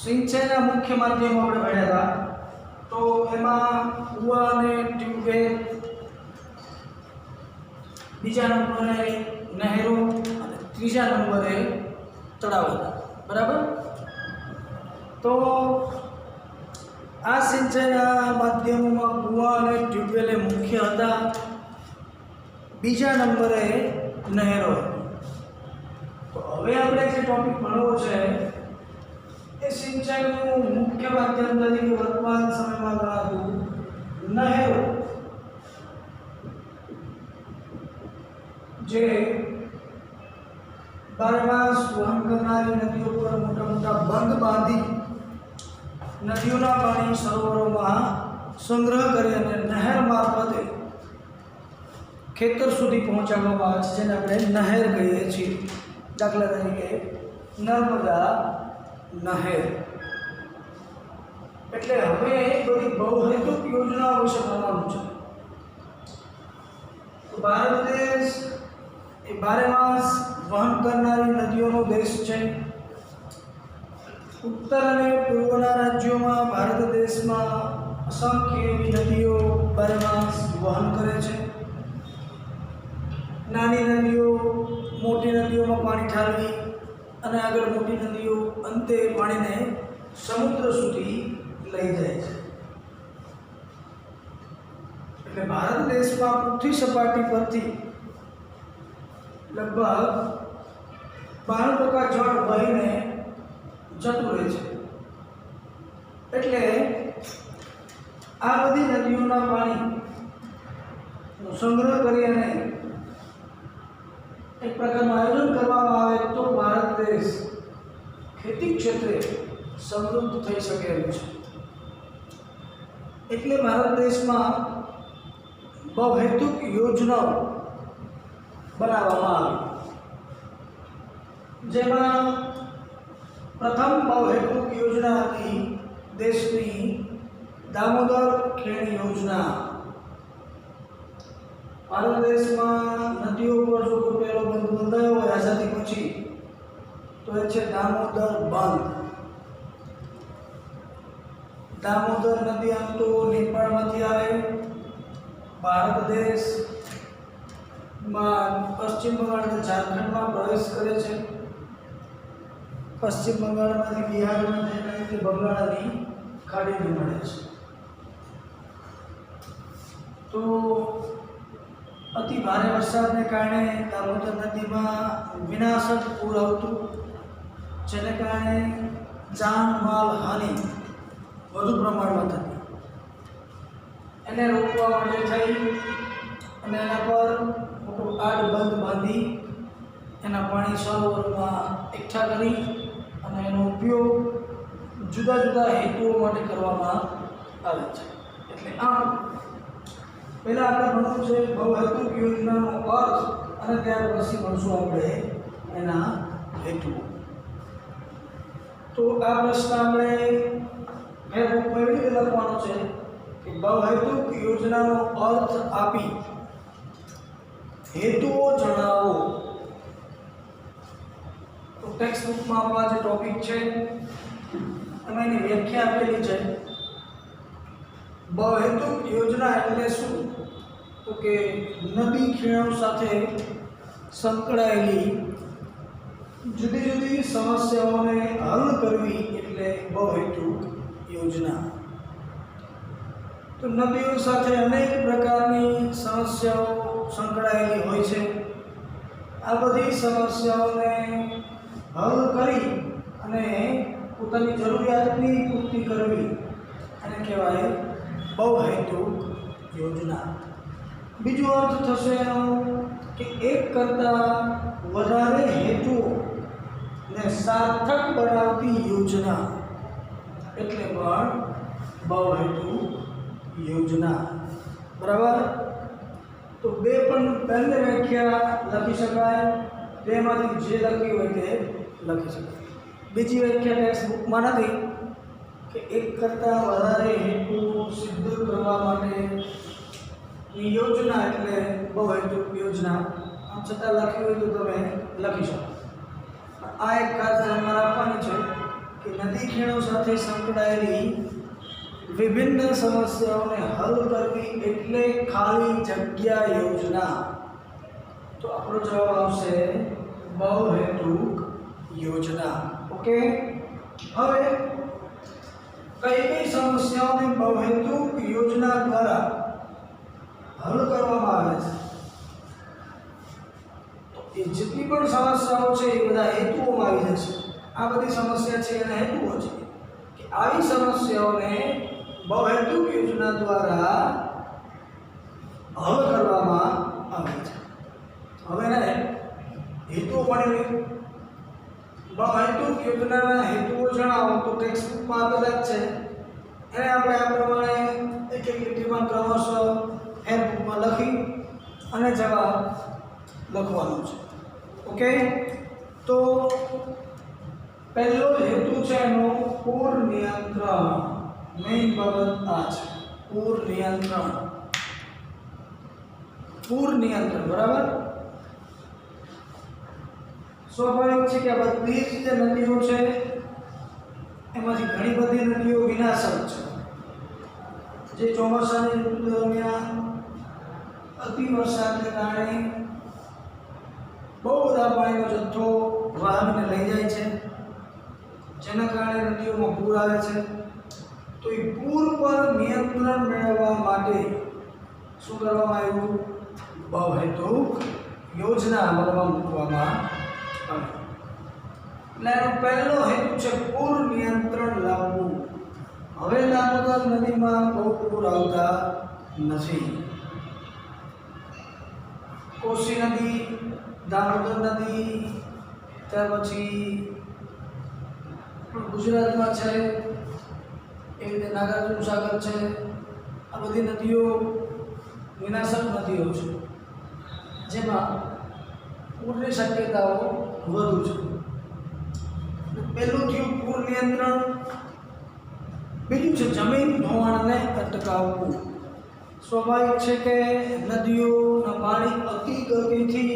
સિંચાઈના મુખ્ય માધ્યમો આપણે ભણ્યા હતા, તો એમાં કૂવા અને ટ્યુબવેલ, બીજા નંબરે નહેરો અને ત્રીજા નંબરે તળાવો હતા. બરાબર. તો આ સિંચાઈના માધ્યમોમાં કૂવા અને ટ્યુબવેલ મુખ્ય હતા. બીજા નંબરે નહેરો. તો હવે આપણે જે ટોપિક ભણવો છે એ સિંચાઈનું મુખ્ય માધ્યમ તરીકે વર્તમાન સમયમાં ગણાતું નહેરો, જે બારમાસ વહન કરનારી નદીઓ પર મોટા મોટા બંધ બાંધી નદીઓના પાણી સરોવરોમાં સંગ્રહ કરી અને નહેર મારફતે ખેતર સુધી પહોંચાડવામાં આવે છે, જેને આપણે નહેર કહીએ છીએ. દાખલા તરીકે નર્મદા નહેર. એટલે હવે બધી બહુહેતુક યોજનાઓ વિશે ભણવાનું છે. ભારત દેશ એ બારેમાસ વહન કરનારી નદીઓનો દેશ છે. ઉત્તર અને પૂર્વના રાજ્યોમાં ભારત દેશમાં અસંખ્ય એવી નદીઓ બારેમાસ વહન કરે છે. નાની નદીઓ મોટી નદીઓમાં પાણી ઠાલવી અને આગળ મોટી નદીઓ અંતે પાણીને સમુદ્ર સુધી લઈ જાય છે. એટલે ભારત દેશમાં પૃથ્વી સપાટી પરથી લગભગ 92% જળ વહીને જતું રહે છે. એટલે આ બધી નદીઓના પાણીનો સંગ્રહ કરી અને એક પ્રકારનું આયોજન કરવામાં આવે તો ભારત દેશ ખેતી ક્ષેત્રે સમૃદ્ધ થઈ શકે એમ છે. એટલે ભારત દેશમાં બહુહેતુક યોજનાઓ બનાવવામાં આવી, જેમાં પ્રથમ બહુહેતુક યોજના હતી દેશની દામોદર ખેણી યોજના. ભારત દેશમાં નદીઓ પર જો કોઈ પહેલો બંધ બંધાયો હોય આઝાદી પછી, તો એ છે દામોદર બંધ. દામોદર નદી આમ તો નેપાળમાંથી આવે, ભારત દેશમાં પશ્ચિમ બંગાળ અને ઝારખંડમાં પ્રવેશ કરે છે. પશ્ચિમ બંગાળમાંથી બિહારમાં જઈને બંગાળની ખાડીને મળે છે. તો અતિ ભારે વરસાદને કારણે દામોદર નદીમાં વિનાશક પૂર આવતું, જેને કારણે જાન માલ હાનિ વધુ પ્રમાણમાં થતી. એને રોકવા માટે થઈ અને એના પર મોટો આડબંધ બાંધી એના પાણી સરોવરમાં એકઠા કરી અને એનો ઉપયોગ જુદા જુદા હેતુઓ માટે કરવામાં આવે છે. એટલે આમ પહેલાં આપણે ભણવું છે બહુહેતુક યોજનાનો અર્થ અને ત્યાર પછી ભણશું આપણે એના હેતુઓ. તો આ પ્રશ્ન આપણે ફેસબુકમાં એવી રીતે લખવાનો છે કે બહુહેતુક યોજનાનો અર્થ આપી હેતુઓ જણાવો. તો ટેક્સ્ટ બુકમાં આપણા જે ટોપિક છે એમાં એની વ્યાખ્યા આપેલી છે. બહુહેતુક યોજના એટલે શું? તો કે નદી ખીણો સાથે સંકળાયેલી જુદી જુદી સમસ્યાઓને હલ કરવી એટલે બહુહેતુક યોજના. તો નદીઓ સાથે અનેક પ્રકારની સમસ્યાઓ સંકળાયેલી હોય છે. આ બધી સમસ્યાઓને હલ કરી અને પોતાની જરૂરિયાતની પૂર્તિ કરવી અને કહેવાય બહુહેતુક યોજના. બીજો અર્થ થશે એનો કે એક કરતાં વધારે હેતુઓને સાર્થક બનાવતી યોજના એટલે પણ બહુહેતુક યોજના. બરાબર. તો બે પણ પહેલી વ્યાખ્યા લખી શકાય, બેમાંથી જે લખી હોય તે લખી શકાય. બીજી વ્યાખ્યા ટેક્સ્ટ બુકમાં નથી કે એક કરતાં વધારે હેતુ સિદ્ધ કરવા માટેની યોજના એટલે બહુહેતુક યોજના. આમ છતાં લખ્યું હોય તો તમે લખી શકો. આ એક ખાસ ધ્યાનમાં રાખવાની છે સાથે સંકળાયેલી વિભિન્ન સમસ્યાઓને હલ કરવી એટલે ખાલી જગ્યા યોજના. તો આપણો જવાબ આવશે બહુહેતુક યોજના. ઓકે, હવે કઈ કઈ સમસ્યાઓને બહુહેતુક યોજના દ્વારા હલ કરવામાં આવે છે? તો એ જેટલી પણ સમસ્યાઓ છે એ બધા હેતુઓમાં આવી જશે. આ બધી સમસ્યા છે એના હેતુઓ છે કે આવી સમસ્યાઓને બહુહેતુક યોજના દ્વારા હલ કરવામાં આવે છે. હવે ને હેતુઓ ભણી બહુહેતુક યોજનાના હેતુઓ જણાવો તો ટેક્સ્ટ બુકમાં આપેલા જ છે. એને આપણે આ પ્રમાણે એક એક લીટીમાં ક્રમશઃ હેન્ડબુકમાં લખી અને જવાબ લખવાનો છે. ઓકે, તો પહેલો હેતુ છે એનો પૂર નિયંત્રણ. મેઇન બાબત આ છે, પૂર નિયંત્રણ. પૂર નિયંત્રણ, બરાબર. સ્વાભાવિક છે કે આ બધી જ જે નદીઓ છે એમાંથી ઘણી બધી નદીઓ વિનાશક છે, જે ચોમાસાની ઋતુ દરમિયાન અતિ વરસાદને કારણે બહુ બધા પાણીનો જથ્થો વહાવીને લઈ જાય છે, જેના કારણે નદીઓમાં પૂર આવે છે. તો એ પૂર પર નિયંત્રણ મેળવવા માટે શું કરવામાં આવ્યું? બહુહેતુક યોજના અમલમાં મૂકવામાં આવી. એટલે એનો પહેલો હેતુ છે પૂર નિયંત્રણ લાવવું. હવે દામોદર નદીમાં બહુ પૂર આવતા નથી. કોશી નદી, દામોદર નદી, ત્યાર પછી ગુજરાતમાં છે એ રીતે નાગાર્જુન સાગર છે. આ બધી નદીઓ વિનાશક નદીઓ છે, જેમાં પૂરની શક્યતાઓ વધુ છે. પહેલું થયું પૂર નિયંત્રણ. બીજું છે જમીન ધોવાણને અટકાવવું. સ્વાભાવિક છે કે નદીઓના પાણી અતિ ગતિથી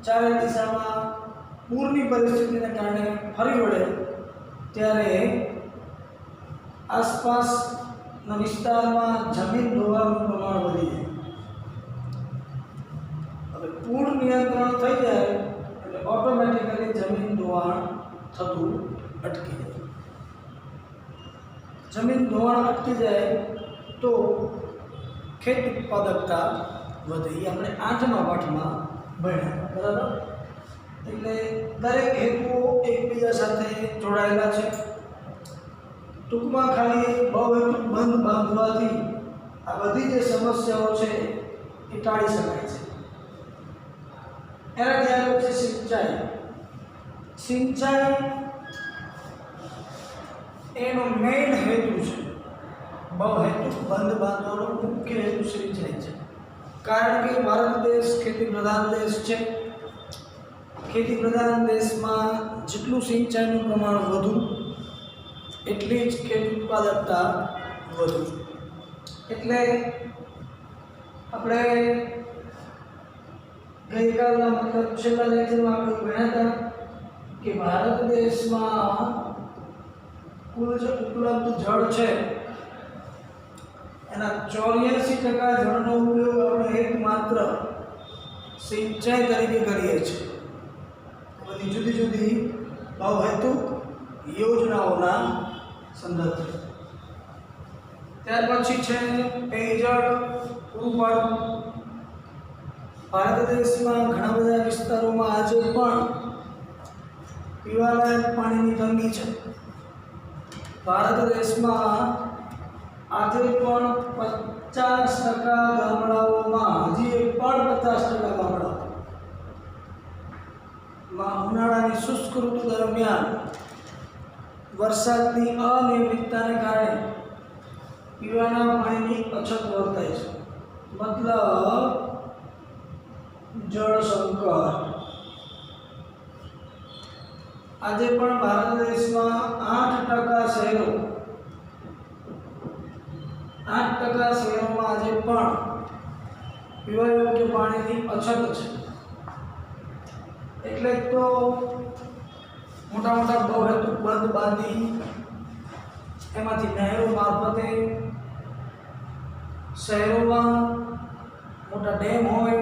ચારે દિશામાં પૂરની પરિસ્થિતિને કારણે ફરી વળે ત્યારે આસપાસના વિસ્તારમાં જમીન ધોવાનું પ્રમાણ વધી જાય. હવે પૂર નિયંત્રણ થઈ જાય એટલે ઓટોમેટિકલી જમીન ધોવાણ થતું અટકી જાય. જમીન ધોવાણ અટકી જાય તો ખેત ઉત્પાદકતા વધે. એ આપણે 8મા પાઠમાં ભણ્યા, બરાબર. એટલે દરેક હેતુઓ એકબીજા સાથે જોડાયેલા છે. ટૂંકમાં ખાલી બહુહેતુક બંધ બાંધવાથી આ બધી જે સમસ્યાઓ છે એ ટાળી શકાય છે. એનાથી આગળ છે સિંચાઈ. સિંચાઈ એનો મેઇન હેતુ છે. બહુહેતુક બંધ બાંધવાનો મુખ્ય હેતુ સિંચાઈ છે. કારણ કે ભારત દેશ ખેતી પ્રધાન દેશ છે. ખેતી પ્રધાન દેશમાં જેટલું સિંચાઈનું પ્રમાણ વધુ એટલી જ ખેત ઉત્પાદકતા વધુ. એટલે આપણે ગઈકાલના મતલબ છેલ્લા લેક્ચરમાં આપણે ભણ્યા હતા કે ભારત દેશમાં કુલ જે ઉપલબ્ધ જળ છે એના 84% જળનો ઉપયોગ આપણે એકમાત્ર સિંચાઈ તરીકે કરીએ છીએ. બધી જુદી જુદી બહુહેતુક યોજનાઓના સંદર્ભે. ત્યાર પછી છે પેયજળ પૂરું પાડવું. ભારત દેશમાં ઘણા બધા વિસ્તારોમાં આજે પણ પીવાલાયક પાણીની તંગી છે. ભારત દેશમાં આજે પણ 50% ગામડાઓમાં, હજી પણ 50% ગામડાઓમાં ઉનાળાની શુષ્ક ઋતુ દરમિયાન વરસાદની અનિયમિતતાને કારણે પીવાના પાણીની અછત વર્તાય છે. મતલબ જળ સંકટ. આજે પણ ભારત દેશમાં 8% શહેરો, 8% શહેરોમાં આજે પણ પીવા યોગ્ય પાણીની અછત છે. એટલે તો મોટા મોટા બહુહેતુક બંધ બાંધી એમાંથી નહેરો મારફતે શહેરોમાં મોટા ડેમ હોય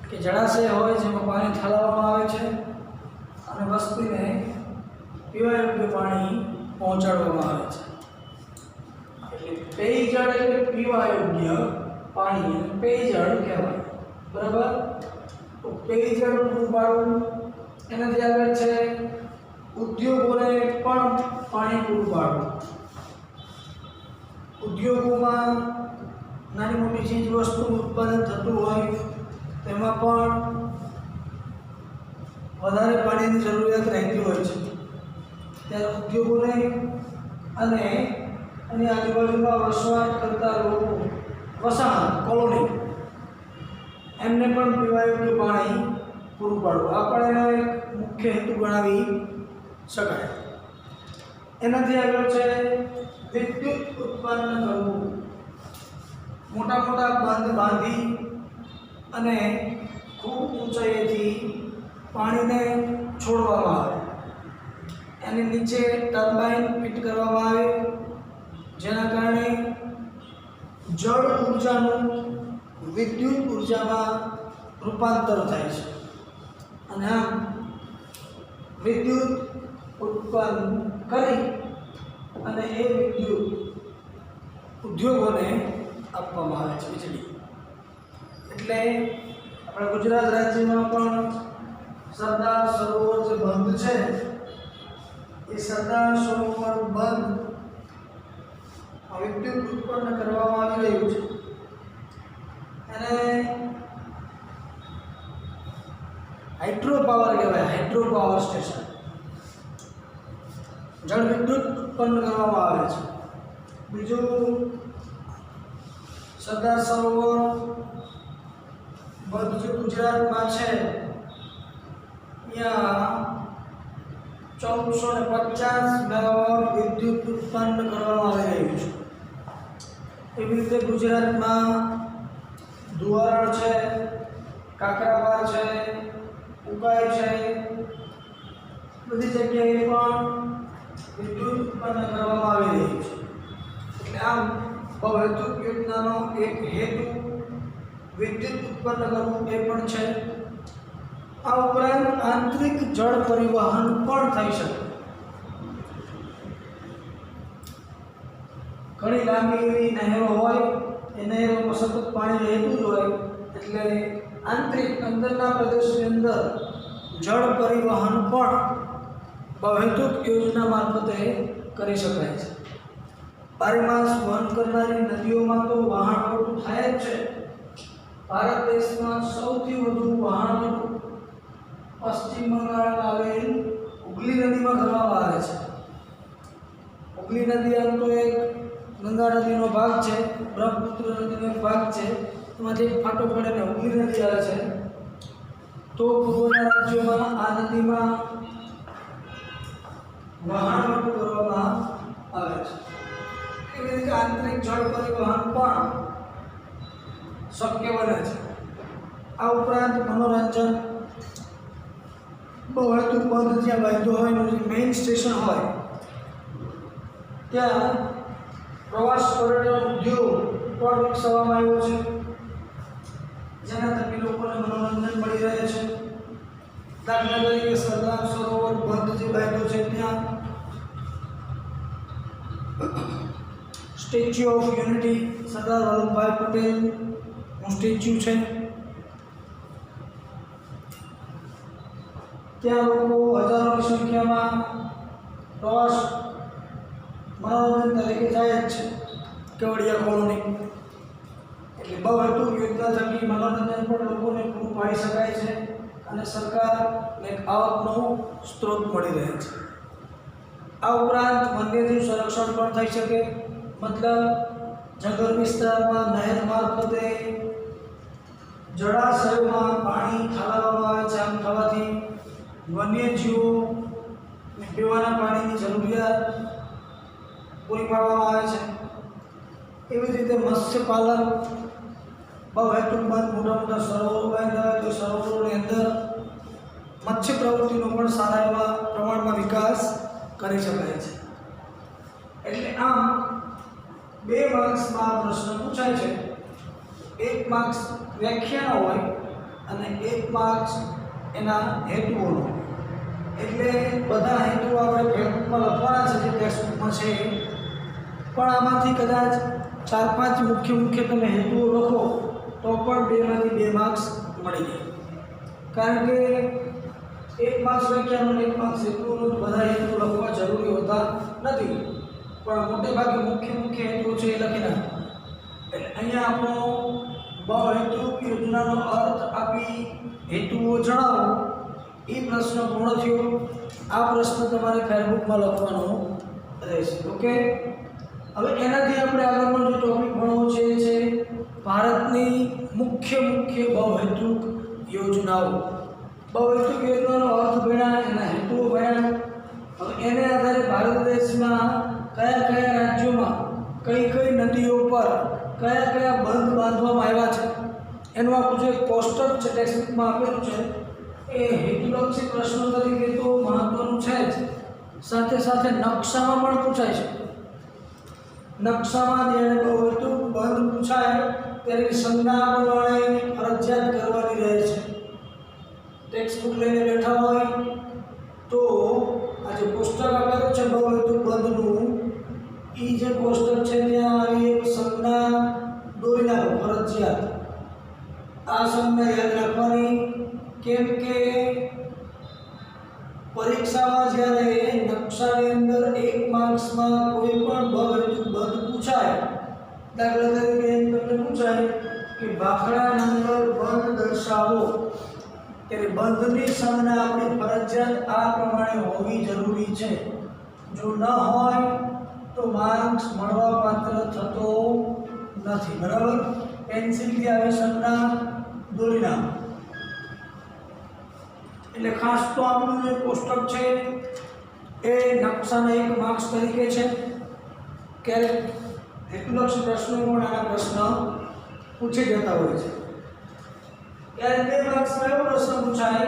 કે જળાશય હોય જેમાં પાણી ઠાલવવામાં આવે છે અને વસ્તીને પીવા યોગ્ય પાણી પહોંચાડવામાં આવે છે. એટલે પેયજળ એટલે પીવા યોગ્ય પાણી, પેયજળ કહેવાય. બરાબર? તો પેયજળ પૂરું પાડવું, એનાથી આગળ છે ઉદ્યોગોને પણ પાણી પૂરું પાડવું. ઉદ્યોગોમાં નાની મોટી ચીજ વસ્તુનું ઉત્પાદન થતું હોય તેમાં પણ વધારે પાણીની જરૂરિયાત રહેતી હોય છે. ત્યારે ઉદ્યોગોને અને એની આજુબાજુમાં વસવાટ કરતા લોકો, વસાહત કોલોની, એમને પણ પીવા યોગ્ય પાણી પૂરું પાડવું આ પણ એનો એક મુખ્ય હેતુ ગણાવી શકાય. એનાથી આગળ છે વિદ્યુત ઉત્પન્ન કરવું. મોટા મોટા બંધ બાંધી અને ખૂબ ઊંચાઈએથી પાણીને છોડવામાં આવે. એની નીચે ટર્બાઇન ફિટ કરવામાં આવે, જેના કારણે જળ ઉર્જાનું વિદ્યુત ઉર્જામાં રૂપાંતર થાય છે અને આમ વિદ્યુત ઉત્પન્ન કરી અને એ વિદ્યુત ઉદ્યોગોને આપવામાં આવે છે, વીજળી. એટલે આપણા ગુજરાત રાજ્યમાં પણ સરદાર સરોવર જે બંધ છે એ સરદાર સરોવર બંધ વિદ્યુત ઉત્પન્ન કરવામાં આવી રહ્યું છે. અને હાઇડ્રો પાવર કહેવાય, હાઇડ્રો પાવર સ્ટેશન. જળ વિદ્યુત ઉત્પન્ન કરવામાં આવે છે. બીજું, સરદાર સરોવર બંધ જે ગુજરાતમાં છે ત્યાં 1450 મેગાવોટ વિદ્યુત ઉત્પન્ન કરવામાં આવી રહ્યું છે. એવી રીતે ગુજરાતમાં દુવારણ છે, કાકરાપાર છે, ઉકાઈ છે, બધી જગ્યાએ પણ વિદ્યુત ઉત્પન્ન કરવામાં આવી રહ્યું છે. એટલે આમ બહુહેતુક યોજનાનો એક હેતુ વિદ્યુત ઉત્પન્ન કરવું એ પણ છે. આ ઉપરાંત આંતરિક જળ પરિવહન પણ થઈ શકે. ઘણી લાંબી એવી નહેરો હોય, એ નહેરોમાં સતત પાણી વહેતું જ હોય, એટલે આંતરિક અંદરના પ્રદેશની અંદર જળ પરિવહન પણ બહુહેતુક યોજના મારફતે કરી શકાય છે. પારીમાસ વહન કરનારી નદીઓમાં તો વહાણવટું થાય જ છે. ભારત દેશમાં સૌથી વધુ વહાણવટું પશ્ચિમ બંગાળમાં આવેલ હુગલી નદીમાં કરવામાં આવે છે. હુગલી નદી આમ તો એક ગંગા નદીનો ભાગ છે, બ્રહ્મપુત્ર નદીનો એક ભાગ છે, એમાંથી એક ફાટો પડે હુગલી નદી આવે છે. તો પૂર્વના રાજ્યોમાં આ નદીમાં વહાણવટું કરવામાં આવે છે. એવી રીતે આંતરિક જળ પરિવહન પણ શક્ય બને છે. આ ઉપરાંત મનોરંજન, બહુહેતુક બંધ જ્યાં બાંધ્યો હોય એનું જે મેઇન સ્ટેશન હોય ત્યાં પ્રવાસ પર્યટન ઉદ્યોગ પણ વિકસાવવામાં આવ્યો છે, જેના થકી લોકોને મનોરંજન મળી રહે છે. દાખલા તરીકે સરદાર સરોવર બંધ જે બાંધ્યો છે ત્યાં statue of unity, Sardar Vallabhbhai પટેલનું સ્ટેચ્યુ છે. ત્યાં લોકો હજારોની સંખ્યામાં પ્રવાસ મનોરંજન તરીકે જાય જ છે, કેવડિયા કોલોની. એટલે બહુહેતુક યોજના થકી મનોરંજન પણ લોકોને પૂરું પાડી શકાય છે અને સરકારને એક આવકનો સ્ત્રોત મળી રહે છે. આ ઉપરાંત વન્યજીવ સંરક્ષણ પણ થઈ શકે. મતલબ જંગલ વિસ્તારમાં નહેર મારફતે જળાશયોમાં પાણી ઠાલવવામાં આવે છે. આમ થવાથી વન્યજીવો પીવાના પાણીની જરૂરિયાત પૂરી પાડવામાં આવે છે. એવી જ રીતે મત્સ્યપાલન, બહુહેતુક બંધ મોટા મોટા સરોવરો બાંધ્યા હોય તો સરોવરોની અંદર મત્સ્ય પ્રવૃત્તિનો પણ સારા એવા પ્રમાણમાં વિકાસ કરી શકાય છે. આમ 2 માર્ક્સમાં આ પ્રશ્ન પૂછાય છે. 1 માર્ક્સ વ્યાખ્યાનો હોય અને 1 માર્ક્સ એના હેતુઓનો. એટલે બધા હેતુઓ આપણે ફેસબુકમાં લખવાના છે જે ટેક્સ્ટબુકમાં છે, પણ આમાંથી કદાચ 4-5 મુખ્ય તમે હેતુઓ લખો તો પણ 2 માંથી 2 માર્ક્સ મળી જાય. કારણ કે 1 માર્ક્સ વ્યાખ્યાનો અને 1 માર્ક્સ હેતુઓનો બધા હેતુ લખવા જરૂરી હોતા નથી, પણ મોટે ભાગે મુખ્ય હેતુઓ છે એ લખી નાખો. એટલે અહીંયા આપણો બહુહેતુક યોજનાનો અર્થ આપી હેતુઓ જણાવો એ પ્રશ્ન પૂર્ણ થયો. આ પ્રશ્ન તમારે ફેસબુકમાં લખવાનો રહેશે. ઓકે, હવે એનાથી આપણે આગળનો જે ટોપિક ભણવો છે એ છે ભારતની મુખ્ય બહુહેતુક યોજનાઓ. બહુહેતુક યોજનાનો અર્થ ભણ્યા, એના હેતુઓ ભણ્યા. હવે એને આધારે ભારત દેશમાં કયા રાજ્યોમાં કઈ નદીઓ પર કયા બંધ બાંધવામાં આવ્યા છે એનું આપણું જે પોસ્ટર છે ટેક્સ્ટબુકમાં આપેલું છે એ હેતુલક્ષી પ્રશ્નો તરીકે તો મહત્વનું છે જ, સાથે નકશામાં પણ પૂછાય છે. નકશામાં જ્યારે બહુહેતુક બંધ પૂછાય ત્યારે સંજ્ઞા પ્રમાણે ફરજિયાત કરવાની રહે છે. ટેક્સ્ટબુક લઈને બેઠા હોય તો આ જે પુસ્તક આપેલું છે બહુહેતુક બંધનું, એ જે પોસ્ટર છે ત્યાં આવી એક સંજ્ઞા દોરી નાખો ફરજિયાત. આ સંજ્ઞા યાદ રાખવાની, કેમ કે પરીક્ષામાં જ્યારે નકશાની અંદર 1 માર્ક્સમાં કોઈ પણ બહુહેતુક બંધ પૂછાય, દાખલા તરીકે તમને પૂછાય કે ભાખડા નંબર બંધ દર્શાવો, ત્યારે બંધની સંજ્ઞા આપણી ફરજિયાત આ પ્રમાણે હોવી જરૂરી છે. જો ન હોય તો માર્ક્સ મળવા પાત્ર થતો નથી. બરાબર, પેન્સિલથી આવી સંજ્ઞા દોરી નાખો. એટલે ખાસ તો આપણું જે કોષ્ટક છે એ નકશાના 1 માર્ક્સ તરીકે છે. ક્યારેક હેતુલક્ષી પ્રશ્નો પણ આના પ્રશ્ન પૂછી જતા હોય છે. ત્યારે 2 માર્ક્સમાં એવો પ્રશ્ન પૂછાય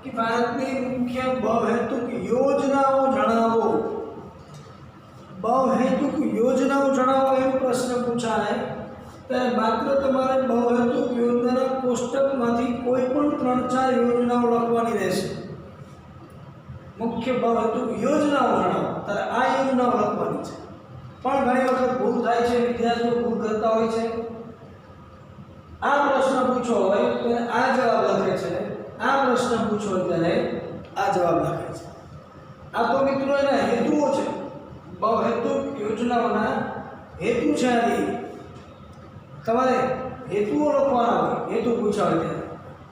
કે ભારતની મુખ્ય બહુહેતુક યોજનાઓ જણાવો. બહુહેતુક યોજનાઓ જણાવો એવો પ્રશ્ન પૂછાય ત્યારે માત્ર તમારે બહુહેતુક યોજનાના કોષ્ટકમાંથી કોઈ પણ 3-4 યોજનાઓ લખવાની રહેશે. મુખ્ય બહુહેતુક યોજનાઓ જણાવો ત્યારે આ યોજનાઓ લખવાની છે. પણ ઘણી વખત ભૂલ થાય છે, વિદ્યાર્થીઓ ભૂલ કરતા હોય છે. આ પ્રશ્ન પૂછો હોય તો આ જવાબ લખે છે, આ પ્રશ્ન પૂછો હોય ત્યારે આ જવાબ લખે છે. આ તો મિત્રો એના હેતુઓ છે, બહુહેતુક યોજનાઓના હેતુ છે. તમારે હેતુઓ લખવાના હોય, હેતુ પૂછા હોય ત્યારે,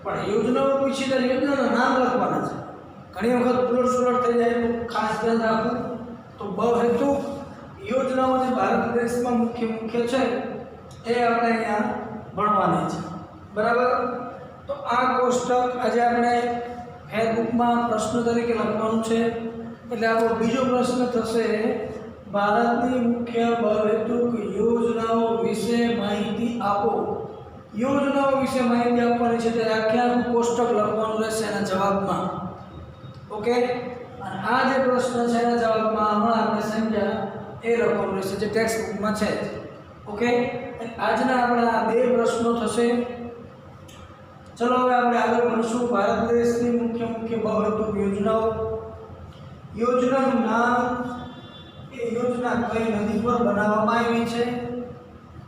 પણ યોજનાઓ પૂછી ત્યારે યોજનાના નામ લખવાના છે. ઘણી વખત ઉલટ થઈ જાય તો ખાસ ધ્યાન રાખવું. તો બહુહેતુક યોજનાઓ જે ભારત દેશમાં મુખ્ય છે એ આપણે અહીંયા ભણવાની છે. બરાબર, તો આ કોષ્ટક આજે આપણે ફેસબુકમાં પ્રશ્ન તરીકે લખવાનું છે. એટલે આપણો બીજો પ્રશ્ન થશે ભારતની મુખ્ય બહુહેતુક યોજનાઓ વિશે માહિતી આપો. યોજનાઓ વિશે માહિતી આપવાની છે ત્યારે આખું કોષ્ટક લખવાનું રહેશે એના જવાબમાં. ઓકે, અને આ જે પ્રશ્ન છે એના જવાબમાં હમણાં આપણે સમજ્યા એ લખવાનું રહેશે જે ટેક્સ્ટબુકમાં છે. ઓકે, આજના આપણા 2 પ્રશ્નો થશે. ચલો હવે આપણે આગળ ભણશું ભારત દેશની મુખ્ય બહુહેતુક યોજનાઓ. યોજનાનું નામ, એ યોજના કઈ નદી પર બનાવવામાં આવી છે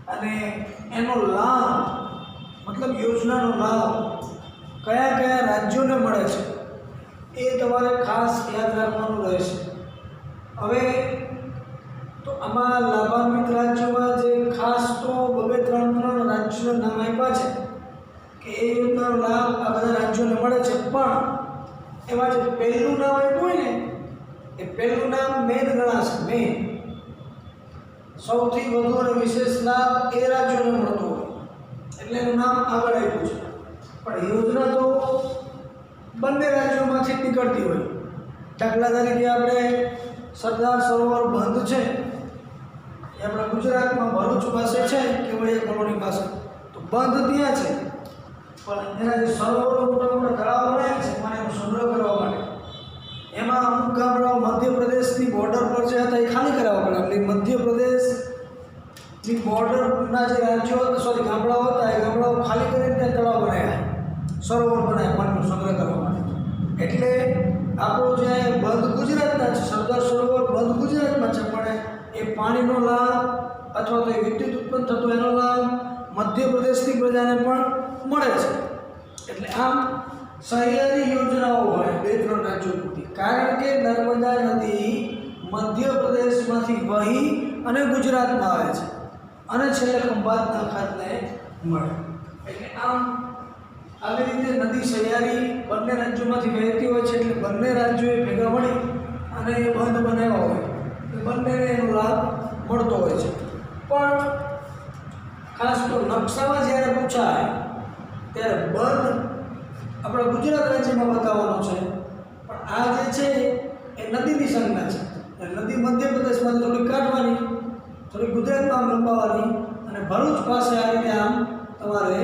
અને એનો લાભ, મતલબ યોજનાનો લાભ કયા રાજ્યોને મળે છે એ તમારે ખાસ યાદ રાખવાનું રહેશે. હવે તો આમાં લાભાન્વિત રાજ્યોમાં જે ખાસ તો 2-3 રાજ્યોના નામ આપ્યા છે કે એ યોજનાનો લાભ આ બધા રાજ્યોને મળે છે, પણ એમાં જે પહેલું નામ આપ્યું હોય ને એ પહેલું નામ મેન ગણાશે. મેન સૌથી વધુ અને વિશેષ લાભ એ રાજ્યોને મળતો હોય એટલે એનું નામ આગળ આપ્યું છે. પણ યોજના તો બંને રાજ્યોમાંથી જ નીકળતી હોય. દાખલા તરીકે આપણે સરદાર સરોવર બંધ છે એ આપણા ગુજરાતમાં ભરૂચ પાસે છે, કેવડિયા કોલોની પાસે, તો બંધ ત્યાં છે, પણ એના જે સરોવરો મોટા તળાવ બનાવ્યા છે પાણીનો સંગ્રહ કરવા માટે, એમાં અમુક ગામડાઓ મધ્યપ્રદેશની બોર્ડર પર જે હતા એ ખાલી કરાવવા પડે. એટલે મધ્યપ્રદેશ ની બોર્ડરના જે રાજ્યો સોરી ગામડાઓ હતા એ ગામડાઓ ખાલી કરીને ત્યાં તળાવ બનાવ્યા, સરોવર બનાવ્યા પાણીનો સંગ્રહ કરવા માટે. એટલે આપણો જે બંધ ગુજરાતના છે, સરદાર સરોવર બંધ ગુજરાતમાં છે, પણ એ પાણીનો લાભ અથવા તો એ વિદ્યુત ઉત્પન્ન થતો એનો લાભ મધ્યપ્રદેશની પ્રજાને પણ મળે છે. એટલે આમ સહિયારી યોજનાઓ હોય 2-3 રાજ્યો પૂરતી, કારણ કે નર્મદા નદી મધ્યપ્રદેશમાંથી વહી અને ગુજરાતમાં આવે છે અને છેલ્લે ખંભાતના ખાતને મળે. એટલે આમ આવી રીતે નદી સહિયારી બંને રાજ્યોમાંથી વહેતી હોય છે. એટલે બંને રાજ્યોએ ભેગા મળી અને એ બંધ બનાવ્યા હોય એ બંનેને એનો લાભ મળતો હોય છે. પણ ખાસ તો નકશામાં જ્યારે પૂછાય ત્યારે બંધ આપણા ગુજરાત રાજ્યમાં બતાવવાનો છે, પણ આ જે છે એ નદીની સંજ્ઞા છે. નદી મધ્યપ્રદેશમાંથી થોડી કાઢવાની, થોડી ગુજરાતમાં આમ લંબાવવાની અને ભરૂચ પાસે આ રીતે આમ તમારે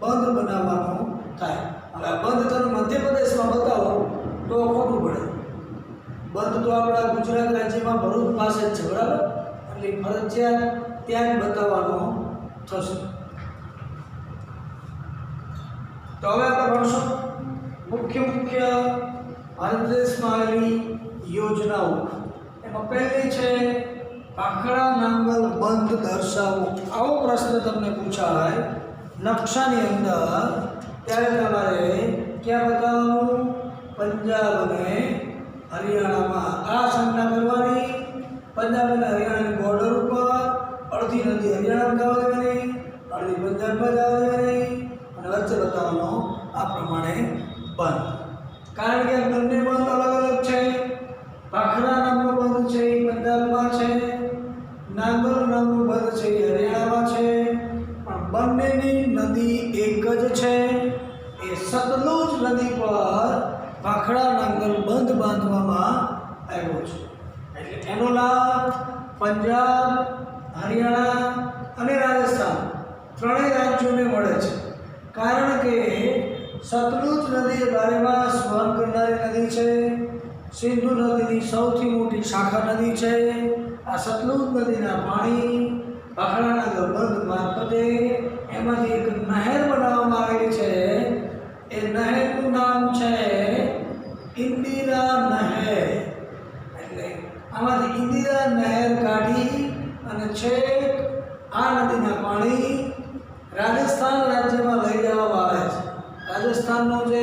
બંધ બનાવવાનો થાય. હવે આ બંધ તમે મધ્યપ્રદેશમાં બતાવો તો ખોટું પડે. બંધ તો આપણા ગુજરાત રાજ્યમાં ભરૂચ પાસે જ છે, બરાબર? એટલે ફરજિયાત ત્યાં જ બતાવવાનો થશે. તો હવે આપણે ભણશું મુખ્ય ભારત દેશમાં આવેલી યોજનાઓ. એમાં પહેલી છે ભાખડા નાંગલ બંધ દર્શાવો. આવો પ્રશ્ન તમને પૂછાય નકશાની અંદર ત્યારે તમારે ક્યાં બતાવવાનું? પંજાબ અને હરિયાણામાં આ સંજ્ઞા કરવાની. પંજાબ અને હરિયાણાની બોર્ડર ઉપર અડધી નદી હરિયાણામાં જવા દેવાની, અડધી પંજાબમાં જવા દેવાની અને વચ્ચે બતાવવાનો આ પ્રમાણે બંધ. કારણ કે આ બંને બંધ અલગ અલગ છે. ભાખડા નામનો બંધ છે એ પંજાબમાં છે, નાંગલ નામનો બંધ છે એ હરિયાણામાં છે, પણ બંનેની નદી એક જ છે. એ સતલુજ નદી પર ભાખડા નાંગલ બંધ બાંધવામાં આવ્યો છે. એટલે એનો લાભ પંજાબ, હરિયાણા અને રાજસ્થાન ત્રણેય રાજ્યોને મળે છે. કારણ કે સતલુજ નદી એ બારેમાસ વહન કરનારી નદી છે. સિંધુ નદીની સૌથી મોટી શાખા નદી છે. આ સતલુજ નદીના પાણી ભાખડા બંધ મારફતે એમાંથી એક નહેર બનાવવામાં આવેલી છે. એ નહેરનું નામ છે ઇન્દિરા નહેર. એટલે આમાંથી ઇન્દિરા નહેર કાઢી અને છેક આ નદીના પાણી રાજસ્થાન રાજ્યમાં લઈ જવામાં આવે છે. રાજસ્થાનનો જે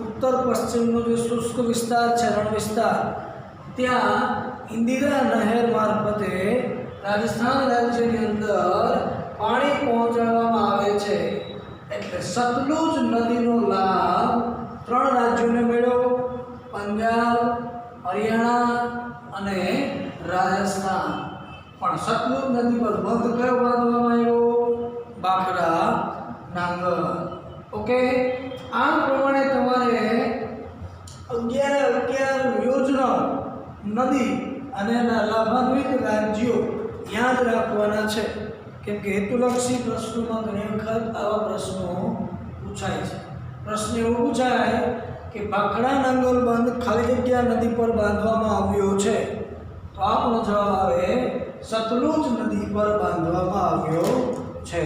ઉત્તર પશ્ચિમનો જે શુષ્ક વિસ્તાર છે, રણ વિસ્તાર, ત્યાં ઇન્દિરા નહેર મારફતે રાજસ્થાન રાજ્યની અંદર પાણી પહોંચાડવામાં આવે છે. એટલે સતલુજ નદીનો લાભ 3 રાજ્યોને મળ્યો: પંજાબ, હરિયાણા અને રાજસ્થાન. પણ સતલુજ નદી પર બંધ કયો બાંધવામાં આવ્યો? ભાખડા નાંગલ. ઓકે, આ પ્રમાણે તમારે 11 યોજનાઓ નદી અને એના લાભાન્વિત રાજ્યો યાદ રાખવાના છે. કેમ કે હેતુલક્ષી પ્રશ્નોમાં ઘણી વખત આવા પ્રશ્નો પૂછાય છે. પ્રશ્ન એવો પૂછાય કે ભાખડા નાંગલ બંધ ખાલી જગ્યા નદી પર બાંધવામાં આવ્યો છે, તો આપણો જવાબ આવે સતલુજ નદી પર બાંધવામાં આવ્યો છે.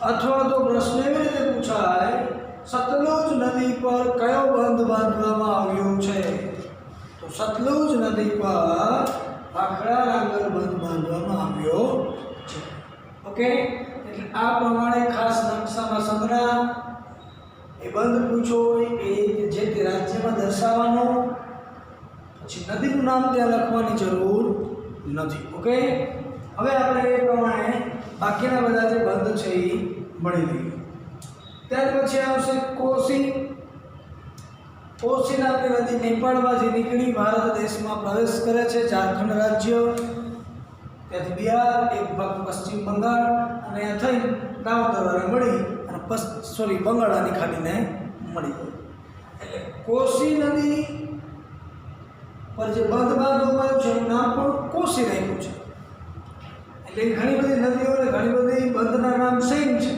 અથવા તો પ્રશ્ન એવી રીતે પૂછાય સતલુજ નદી પર કયો બંધ બાંધવામાં આવ્યો છે, તો સતલુજ નદી પર ભાખડા નાંગલ બંધ બાંધવામાં આવ્યો છે. ઓકે, એટલે આ પ્રમાણે ખાસ નકશામાં સંગ્રહ એ બંધ પૂછો એ જે તે રાજ્યમાં દર્શાવવાનો, પછી નદીનું નામ ત્યાં લખવાની જરૂર નથી. ઓકે, હવે આપણે એ પ્રમાણે બાકીના બધા જે બંધ છે એ ભણી લઈએ. ત્યાર પછી આવશે કોસી. કોસી નામની નદી નેપાળમાંથી નીકળી ભારત દેશમાં પ્રવેશ કરે છે. ઝારખંડ રાજ્ય, ત્યાંથી બિહાર, એક ભાગ પશ્ચિમ બંગાળ અને અહીંયા થઈ દામોદરને મળી અને બંગાળાની ખાડીને મળી. એટલે કોસી નદી પર જે બંધ બાંધવામાં આવ્યું છે એનું નામ પણ કોસી રાખ્યું છે. એટલે ઘણી બધી નદીઓ અને ઘણી બધી બંધના નામ સેમ છે.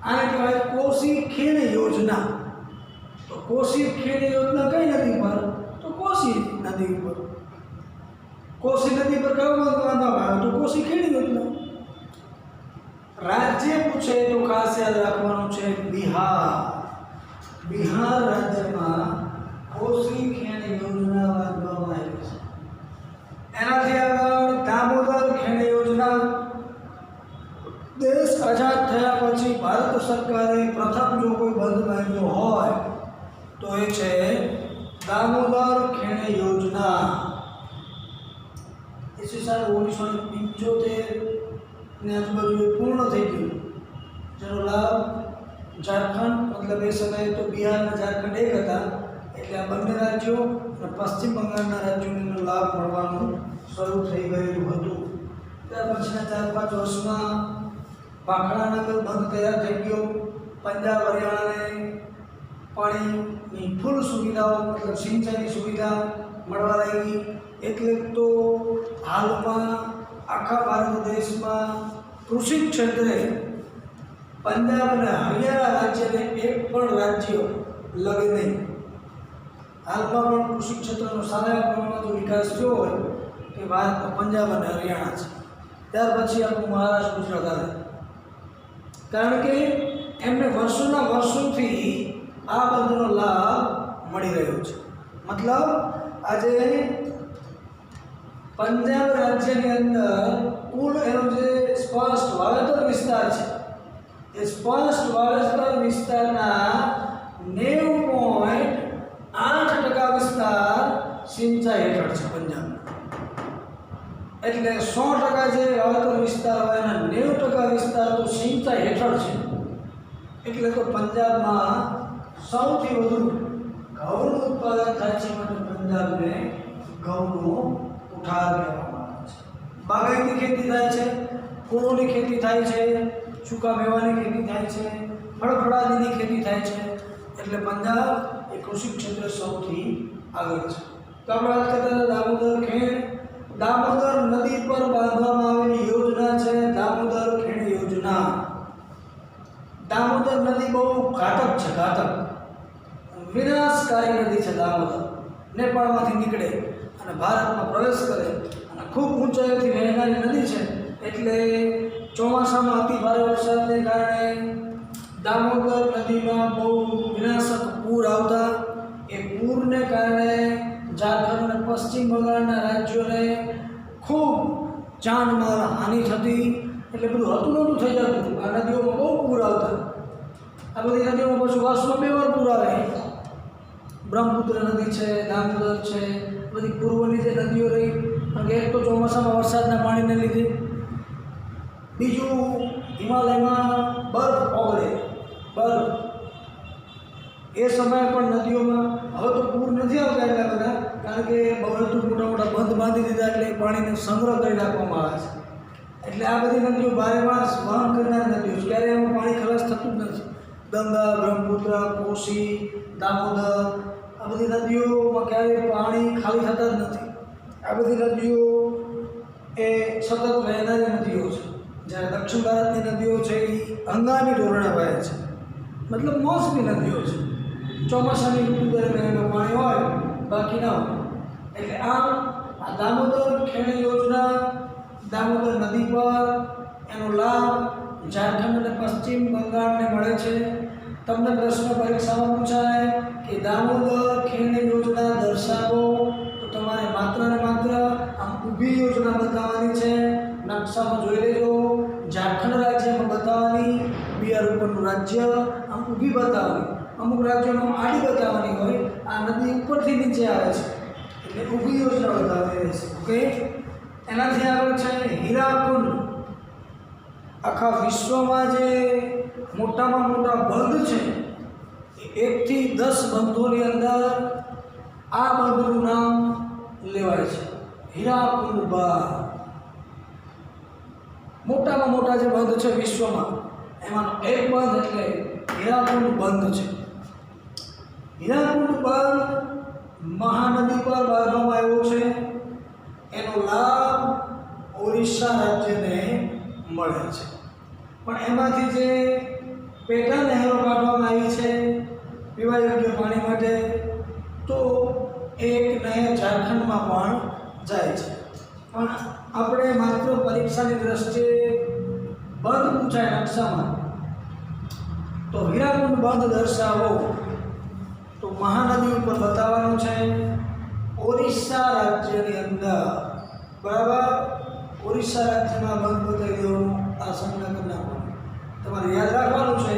આને કહેવાય કોસી ખીણ યોજના. તો કોસી ખીણ યોજના કઈ નદી પર? તો કોસી નદી ઉપર. કોસી નદી પર કયો બંધ બાંધવામાં આવ્યો? તો કોસી ખીણ યોજના. રાજ્ય પૂછે તો ખાસ યાદ રાખવાનું છે બિહાર. બિહાર રાજ્યમાં કોસી ખેણ યોજના બાંધવામાં આવી છે. એનાથી આગળ દામોદર ખેણ યોજના દેશ આઝાદ થયા પછી ભારત સરકારે પ્રથમ જો કોઈ બંધ બાંધ્યો હોય તો એ છે દામોદર ખેણ યોજના. ઈસવીસન 1975 ની આજુબાજુ પૂર્ણ થઈ ગયું, જેનો લાભ ઝારખંડ, મતલબ એ સમયે તો બિહાર અને ઝારખંડ એક હતા, એટલે આ બંને રાજ્યો અને પશ્ચિમ બંગાળના રાજ્યોનો લાભ મળવાનું શરૂ થઈ ગયેલું હતું. ત્યાર પછીના 4-5 વર્ષમાં ભાખડાના બંધ તૈયાર થઈ ગયો. પંજાબ હરિયાણાને પાણીની ફૂલ સુવિધાઓ, મતલબ સિંચાઈની સુવિધા મળવા લાગી. એટલે તો હાલમાં આખા ભારત દેશમાં કૃષિ ક્ષેત્રે પંજાબ અને હરિયાણા રાજ્યને એક પણ રાજ્ય લગે નહીં. હાલમાં પણ કૃષિ ક્ષેત્રનો સારા પ્રમાણમાં જો વિકાસ થયો હોય કે ભારતમાં પંજાબ અને હરિયાણા છે. ત્યાર પછી આપણું મહારાષ્ટ્ર, ગુજરાત આવે, કારણ કે એમને વર્ષોના વર્ષોથી આ બંધનો લાભ મળી રહ્યો છે. મતલબ આજે પંજાબ રાજ્યની અંદર કુલ એનો જે સ્પષ્ટ વાવેતર વિસ્તાર છે, એ સ્પષ્ટ વાવેતર વિસ્તારના 90.8% વિસ્તાર સિંચાઈ હેઠળ છે પંજાબમાં. એટલે 100% જે વાવેતર વિસ્તાર હોય એના 90% વિસ્તાર તો સિંચાઈ હેઠળ છે. એટલે તો પંજાબમાં સૌથી વધુ ઘઉંનું ઉત્પાદન થાય છે, માટે પંજાબને ઘઉંનો ઉઠાર કહેવામાં આવે છે. બાગાયતી ખેતી થાય છે, ફૂલોની ખેતી થાય છે, સૂકા મેવાની ખેતી થાય છે, ફળફળાદીની ખેતી થાય છે. એટલે પંજાબ એ કૃષિ ક્ષેત્રે સૌથી આગળ છે. તો આપણે વાત કરતા હતા દામોદર ખેણ. દામોદર નદી પર બાંધવામાં આવેલી યોજના છે દામોદર ખેણ યોજના. દામોદર નદી બહુ ઘાતક છે, ઘાતક વિનાશકારી નદી છે. દામોદર નેપાળમાંથી નીકળે અને ભારતમાં પ્રવેશ કરે અને ખૂબ ઊંચાઈથી વહેનારી નદી છે. એટલે ચોમાસામાં અતિ ભારે વરસાદને કારણે દામોદર નદીમાં બહુ વિનાશક પૂર આવતા. એ પૂરને કારણે ઝારખંડ અને પશ્ચિમ બંગાળના રાજ્યોને ખૂબ જાનમાલ હાનિ થતી. એટલે બધું હતું નહોતું થઈ જતું. આ નદીઓમાં બહુ પૂર આવતા. આ બધી નદીઓમાં પછી વર્ષમાં 2 વાર પૂર આવે. બ્રહ્મપુત્ર નદી છે, દામોદર છે, બધી પૂર્વની જે નદીઓ રહી, કારણ કે એક તો ચોમાસામાં વરસાદના પાણીને લીધે, બીજું હિમાલયમાં બરફ ઓગળે, બરફ. એ સમયે પણ નદીઓમાં હવે તો પૂર નથી આવતા એટલા બધા, કારણ કે બહુ મોટા મોટા બંધ બાંધી દીધા, એટલે પાણીનો સંગ્રહ કરી રાખવામાં આવે છે. એટલે આ બધી નદીઓ 12 માસ વહન કરનાર નદીઓ છે. ક્યારેય એમાં પાણી ખલાસ થતું જ નથી. ગંગા, બ્રહ્મપુત્ર, કોસી, દામોદર, આ બધી નદીઓમાં ક્યારેય પાણી ખાલી થતા જ નથી. આ બધી નદીઓ એ સતત વહેનારી નદીઓ છે. જ્યારે દક્ષિણ ભારતની નદીઓ છે એ હંગામી ધોરણે વહે છે, મતલબ મોસમી નદીઓ છે. ચોમાસાની ઋતુ દરમિયાન એમાં પાણી હોય, બાકી ના હોય. એટલે આ દામોદર ખેણ યોજના દામોદર નદી પર એનો લાભ ઝારખંડ અને પશ્ચિમ બંગાળને મળે છે. તમને પ્રશ્ન પરીક્ષામાં પૂછાય કે દામોદર ખેણ યોજના દર્શાવો, તો તમારે માત્ર ને માત્ર આમ ઊભી યોજના બતાવવાની છે. નકશામાં જોઈ લેજો. ઝારખંડ રાજ્યમાં બતાવવાની, બિહાર ઉપરનું રાજ્ય આમ ઊભી બતાવવાની, અમુક રાજ્યોમાં આડી બતાવવાની હોય. આ નદી ઉપરથી નીચે આવે છે એટલે ઊભી યોજના બતાવવાની રહેશે. ઓકે, એનાથી આગળ છે હીરાકુંડ. આખા વિશ્વમાં જે મોટામાં મોટા બંધ છે, 1 થી 10 બંધોની અંદર આ બંધનું નામ લેવાય છે, હીરાકુંડ બાંધ. મોટામાં મોટા જે બંધ છે વિશ્વમાં, એમાંનો એક બંધ એટલે હીરાકુંડ બંધ છે. હીરાકુંડ બંધ મહાનદી પર બાંધવામાં આવ્યો છે. એનો લાભ ઓરિસ્સા રાજ્યને મળે છે. પણ એમાંથી જે પેટા નહેરો કાઢવામાં આવી છે પીવા યોગ્ય પાણી માટે, તો એક નહેર ઝારખંડમાં પણ જાય છે. પણ આપણે માત્ર પરીક્ષાની દ્રષ્ટિએ બંધ પૂછાય નકશામાં તો હીરાકુંડ બંધ દર્શાવો તો મહાનદી ઉપર બતાવવાનું છે ઓરિસ્સા રાજ્યની અંદર, બરાબર. ઓરિસ્સા રાજ્યમાં બંધ બતાવી દેવાનું, આ સંજ્ઞા કરી નાખવાનું. તમારે યાદ રાખવાનું છે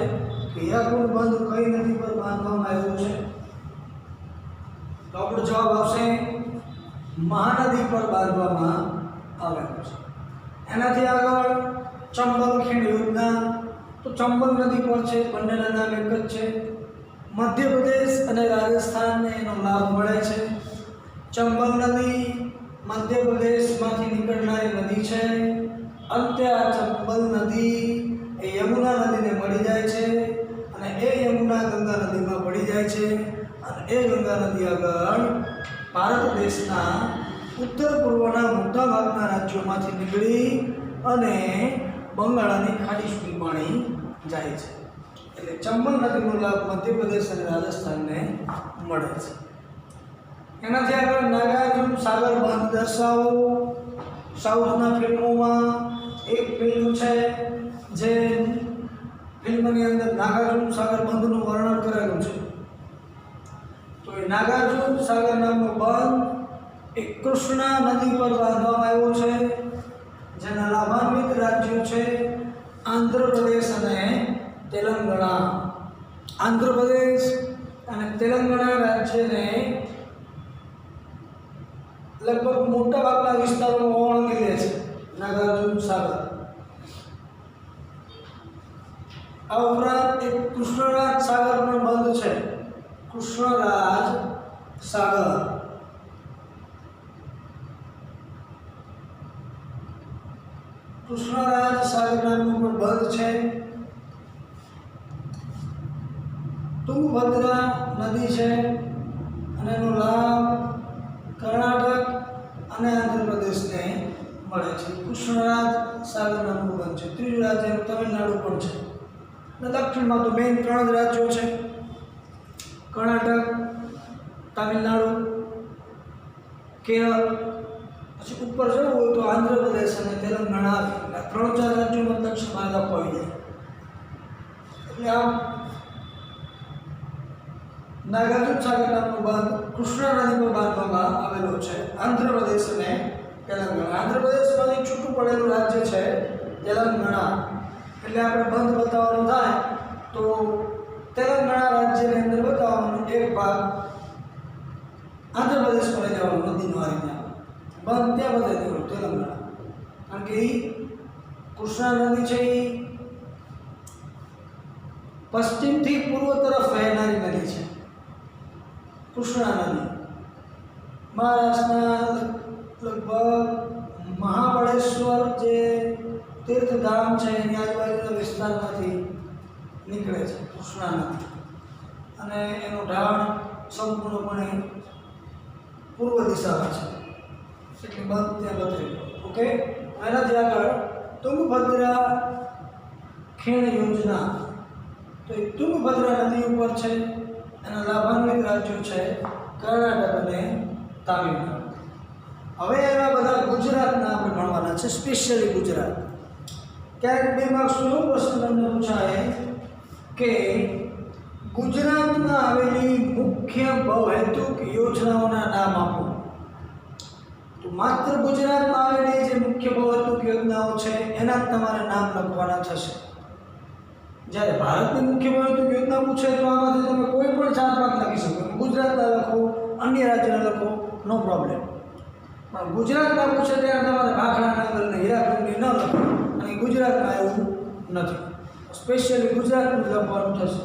કે હીરાકુંડ બંધ કઈ નદી પર બાંધવામાં આવ્યું છે, તો આપણો જવાબ આવશે મહાનદી પર બાંધવામાં આવેલું છે. એનાથી આગળ ચંબલ ખીણ યોજના, તો ચંબલ નદી પર છે, બંનેના નામ એક જ છે. મધ્યપ્રદેશ અને રાજસ્થાનને એનો લાભ મળે છે. ચંબલ નદી મધ્યપ્રદેશમાંથી નીકળનારી નદી છે. અંતે આ ચંબલ નદી એ યમુના નદીને મળી જાય છે અને એ યમુના ગંગા નદીમાં પડી જાય છે અને એ ગંગા નદી આગળ ભારત દેશના ઉત્તર પૂર્વના મોટાભાગના રાજ્યોમાંથી નીકળી અને બંગાળાની ખાડી સુધી પાણી જાય છે. એટલે ચંબલ નદીનો લાભ મધ્યપ્રદેશ અને રાજસ્થાનને મળે છે. એનાથી આગળ નાગાર્જુન સાગર બંધ દર્શાવો. સાઉથના ફિલ્મોમાં એક ફિલ્મ છે જે ફિલ્મની અંદર નાગાર્જુન સાગર બંધનું વર્ણન કરેલું છે. તો એ નાગાર્જુન સાગર નામનો બંધ એ કૃષ્ણા નદી પર બાંધવામાં આવ્યો છે, જેના લાભાન્વિત રાજ્યો છે આંધ્રપ્રદેશ અને તેલંગાણા. આંધ્રપ્રદેશ અને તેલંગાણા રાજ્યને લગભગ મોટાભાગના વિસ્તારોમાં ઓળંગી લે છે નાગાર્જુન સાગર. આ ઉપરાંત એક કૃષ્ણરાજ સાગર પણ બંધ છે, કૃષ્ણરાજ સાગર. કૃષ્ણરાજ સાગર નામનું પણ બંધ છે. તુંગભદ્રા નદી છે અને એનો લાભ કર્ણાટક અને આંધ્રપ્રદેશને મળે છે. કૃષ્ણરાજ સાગર નામનું બંધ છે. ત્રીજું રાજ્ય તમિલનાડુ પણ છે અને દક્ષિણમાં તો મેઇન 3 જ રાજ્યો છે, કર્ણાટક, તમિલનાડુ, કેરળ. પછી ઉપર જવું હોય તો આંધ્રપ્રદેશ અને તેલંગાણા આવે. 3-4 રાજ્યોમાં દક્ષિણ ભારત આપો આવી જાય. એટલે આમ નાગાર્જુન સાગર નામનો બંધ કૃષ્ણા નદી પર બાંધવામાં આવેલો છે આંધ્રપ્રદેશ અને તેલંગાણા. આંધ્રપ્રદેશમાંથી છૂટું પડેલું રાજ્ય છે તેલંગાણા. એટલે આપણે બંધ બતાવવાનું થાય તો તેલંગાણા રાજ્યની અંદર બતાવવાનું એક ભાગ આંધ્રપ્રદેશ પર જવાનું નદીનો આ રીતે બંધ ત્યાં બતાવી દેવાનું તેલંગાણા. કારણ કે એ કૃષ્ણા નદી છે એ પશ્ચિમથી પૂર્વ તરફ વહેનારી નદી છે. કૃષ્ણા નદી મહારાષ્ટ્રના લગભગ મહાબળેશ્વર જે તીર્થધામ છે એની આજુબાજુના વિસ્તારમાંથી નીકળે છે કૃષ્ણા નદી અને એનો ઢાળ સંપૂર્ણપણે પૂર્વ દિશામાં છે. એટલે બંધ ત્યાં બતાવી. ઓકે, એનાથી આગળ તુંગભદ્રા ખીણ યોજના. તો એ તુંગભદ્રા નદી ઉપર છે. એના લાભાન્વિત રાજ્યો છે કર્ણાટક અને તામિલનાડુ. હવે એવા બધા ગુજરાતના આપણે ભણવાના છે, સ્પેશિયલી ગુજરાત. ક્યારેક 2 માર્ક્સનો પ્રશ્ન તમને પૂછાય કે ગુજરાતમાં આવેલી મુખ્ય બહુહેતુક યોજનાઓના નામ આપો. તો માત્ર ગુજરાતમાં આવેલી જે મુખ્ય બહુહેતુક યોજનાઓ છે એના જ તમારે નામ લખવાના થશે. જ્યારે ભારતની મુખ્ય બહુહેતુક યોજના પૂછે તો આમાંથી તમે કોઈ પણ 4-5 લખી શકો. ગુજરાતના લખો, અન્ય રાજ્યના લખો, નો પ્રોબ્લેમ. પણ ગુજરાતના પૂછે ત્યારે તમારે ભાખડા નાગરને હીરાકુંડની ન લખો, અને ગુજરાતમાં એવું નથી. સ્પેશિયલી ગુજરાતનું લખવાનું થશે.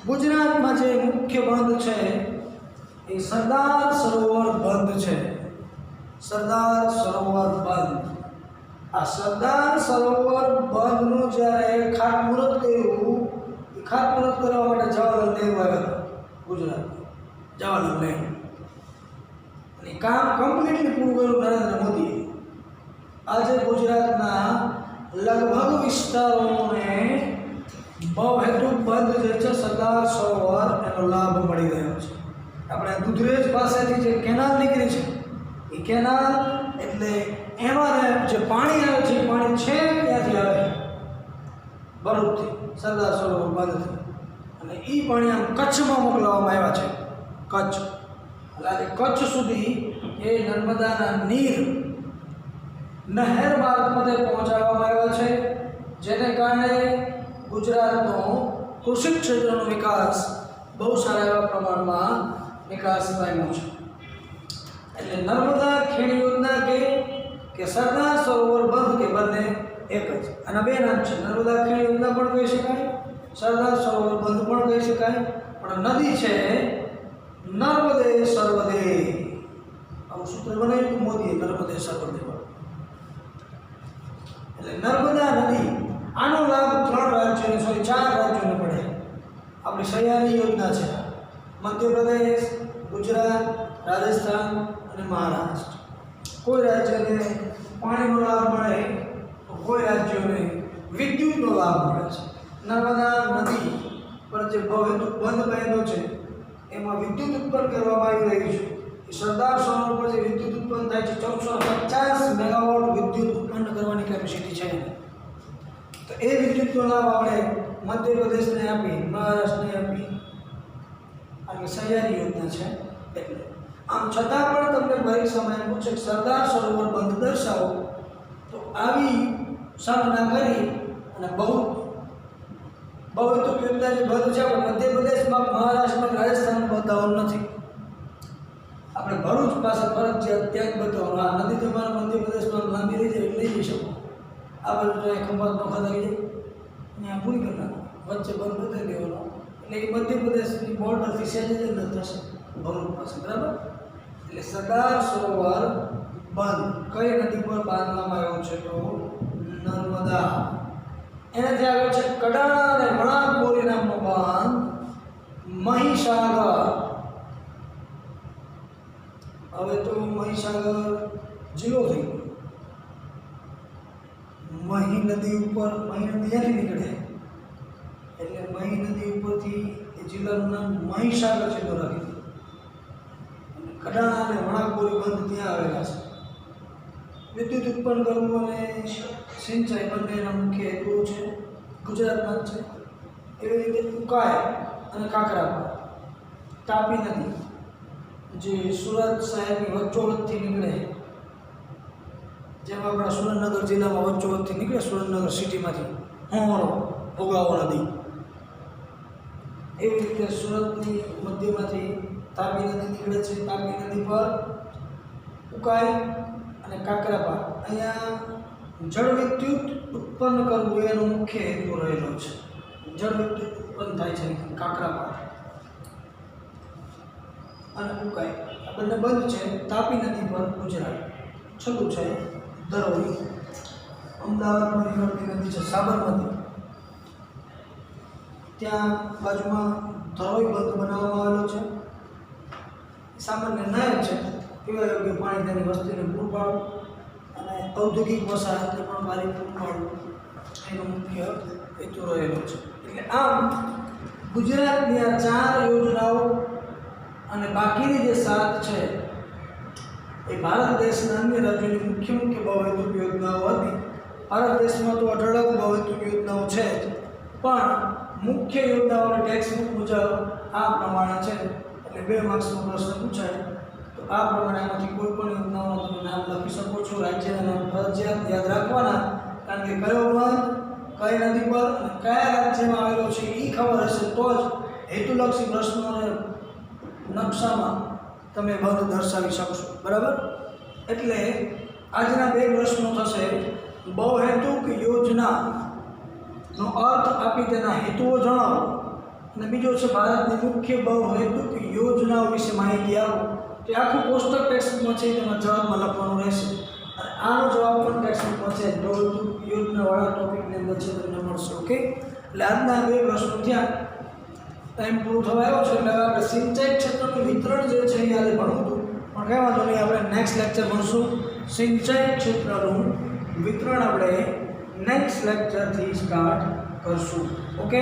ગુજરાતમાં જે મુખ્ય બંધ છે એ સરદાર સરોવર બંધ છે. સરદાર સરોવર બંધ. આ સરદાર સરોવર બંધનું જ્યારે ખાતમુહૂર્ત કર્યું, એ ખાતમુહૂર્ત કરવા માટે જવાહરલાલ નહેરુ આવ્યા ગુજરાત. જવાહરલાલ નહેરુ અને કામ કમ્પ્લીટલી પૂરું કર્યું નરેન્દ્ર મોદીએ. આજે ગુજરાતના લગભગ વિસ્તારોને બહુહેતુક બંધ જે છે સરદાર સરોવર એનો લાભ મળી રહ્યો છે. આપણે દુધરેજ પાસેથી જે કેનાલ નીકળી છે એ કેનાલ એટલે એમાં જે પાણી આવે છે એ પાણી છે ત્યાંથી આવે ભરૂચથી સરદાર સરોવર બંધથી, અને એ પાણી આમ કચ્છમાં મોકલવામાં આવ્યા છે. કચ્છ એટલે આજે કચ્છ સુધી એ નર્મદાના નીર નહેર મારફતે પહોંચાડવામાં આવ્યા છે, જેને કારણે ગુજરાતનો કૃષિ ક્ષેત્રનો વિકાસ બહુ સારા એવા પ્રમાણમાં વિકાસ પામ્યો છે. એટલે નર્મદા ખેડ યોજના કે સરદાર સરોવર બંધ કે બંને એક જ. આના બે નામ છે, નર્મદા ખેડ યોજના પણ કહી શકાય, સરદાર સરોવર બંધ પણ કહી શકાય. પણ નદી છે નર્મદે સર્વદે, આવું સૂત્ર બનાવ્યું મોદીએ, નર્મદે સર્વદે. એટલે નર્મદા નદી, આનો લાભ 4 રાજ્યોને પડે. આપણી સહિયારી યોજના છે. મધ્યપ્રદેશ, ગુજરાત, રાજસ્થાન અને મહારાષ્ટ્ર. કોઈ રાજ્યને પાણીનો લાભ મળે તો કોઈ રાજ્યોને વિદ્યુતનો લાભ મળે છે. નર્મદા નદી પર જે ભવહેતુક બંધ બનેલો છે એમાં વિદ્યુત ઉત્પન્ન કરવામાં આવી રહી છે. સરદાર સરોવર પર જે વિદ્યુત ઉત્પન્ન થાય છે 1450 મેગાવોટ વિદ્યુત ઉત્પન્ન કરવાની કેપેસિટી છે. તો એ વિદ્યુતનો લાભ આપણે મધ્યપ્રદેશને આપી, મહારાષ્ટ્રને આપી. આ સહિયારી યોજના છે. એટલે આમ છતાં પણ તમને પરીક્ષામાં પૂછે સરદાર સરોવર બંધ દર્શાવો, તો આવી સામના કરી અને બહુહેતુક યોજના જે બંધ છે પણ મધ્યપ્રદેશમાં, મહારાષ્ટ્રમાં, રાજસ્થાનમાં બતાવવાનું નથી. આપણે ભરૂચ પાસે ફરજિયાત ત્યાં જ બતાવવાનું. આ નદી તમારા મધ્યપ્રદેશમાં લાંબી લઈ જઈ શકો. આ બાજુ ખંભાત નો ખાતા લઈ જાય અહીંયા પૂરી કરી નાખો, વચ્ચે બંધ બતાવી દેવાનો. એટલે એ મધ્યપ્રદેશની બોર્ડરથી સહેજ જ અંદર થશે ભરૂચ પાસે, બરાબર. એટલે સરદાર સરોવર બંધ કઈ નદી પર બાંધવામાં આવ્યો છે? તો નર્મદા. એનાથી આગળ છે કડાણા અને વણાકબોરી નામનો બાંધ મહીસાગર. હવે તો મહીસાગર જિલ્લો થઈ ગયો. મહી નદી ઉપર, મહી નદી ક્યાંથી નીકળે એટલે મહી નદી ઉપરથી એ જિલ્લાનું નામ મહીસાગર જિલ્લો રાખી દીધો. અને કડાણા અને વણાકબોરી બંધ ત્યાં આવેલા છે. વિદ્યુત ઉત્પન્ન કરવું અને સિંચાઈ બંનેના મુખ્ય હેતુઓ છે, ગુજરાતમાં જ છે. એવી રીતે ઉકાઈ અને કાકરાપાર, તાપી નદી જે સુરત શહેરની વચ્ચોવચ્ચથી નીકળે, જેમ આપણા સુરેન્દ્રનગર જિલ્લામાં વચ્ચોવચ્ચથી નીકળે, સુરેન્દ્રનગર સિટીમાંથી હોરો ભોગાવો નદી, એવી રીતે સુરતની મધ્યમાંથી તાપી નદી નીકળે છે. તાપી નદી પર ઉકાઈ અને કાકરાપાર, અહીંયા જળ વિદ્યુત ઉત્પન્ન કરવું એનો મુખ્ય હેતુ રહેલો છે. જળ વિદ્યુત ઉત્પન્ન થાય છે કાકરાપાર અને ઉકાઈ. આ બંને બંધ છે તાપી નદી પર ગુજરાત. છેલ્લું છે ધરોઈ, અમદાવાદમાં નીકળતી નદી છે સાબરમતી. ત્યાં બાજુમાં ધરોઈ બંધ બનાવવામાં આવેલો છે. સામાન્ય નહેર છે, પીવા યોગ્ય પાણી તેની વસ્તીને પૂરું પાડવું અને ઔદ્યોગિક વસાહતને પણ પાણી પૂરું પાડવું એનો મુખ્ય હેતુ રહેલો છે. એટલે આમ ગુજરાતની આ 4 યોજનાઓ અને બાકીની જે 7 છે એ ભારત દેશના અન્ય રાજ્યોની મુખ્ય બહુહેતુક યોજનાઓ હતી. ભારત દેશમાં તો 18 બહુહેતુક યોજનાઓ છે જ, પણ મુખ્ય યોજનાઓના ટેક્સ્ટ બુક મુજબ આ પ્રમાણે છે. એટલે 2 માર્ક્સનો પ્રશ્ન પૂછાય તો આ પ્રમાણે આમાંથી કોઈ પણ યોજનાઓનું તમે નામ લખી શકો છો. રાજ્યના નામ ફરજિયાત યાદ રાખવાના, કારણ કે કયો બંધ કઈ નદી પર અને કયા રાજ્યમાં આવેલો છે એ ખબર હશે તો જ હેતુલક્ષી પ્રશ્નોને નકશામાં તમે બંધ દર્શાવી શકશો, બરાબર. એટલે આજના 2 પ્રશ્નો થશે. બહુહેતુક યોજનાનો અર્થ આપી તેના હેતુઓ જણાવો, અને બીજો છે ભારતની મુખ્ય બહુહેતુક યોજનાઓ વિશે માહિતી આપો. તે આખું કોષ્ટક ટેક્સ્ટબુકમાં છે, તેમાં જવાબમાં લખવાનું રહેશે. અને આનો જવાબ પણ ટેક્સ્ટબુકમાં છે, બહુહેતુક યોજનાવાળા ટોપિકની અંદર છે, તમને મળશે. ઓકે, એટલે આજના 2 પ્રશ્નો થયા. ટાઈમ પૂરો થવા આવ્યો છે એટલે આપણે સિંચાઈ ક્ષેત્રનું વિતરણ જે છે એ આજે ભણવું હતું, પણ કંઈ વાંધો નહીં, આપણે નેક્સ્ટ લેક્ચર ભણશું. સિંચાઈ ક્ષેત્રનું વિતરણ આપણે નેક્સ્ટ લેક્ચરથી સ્ટાર્ટ કરશું. ઓકે.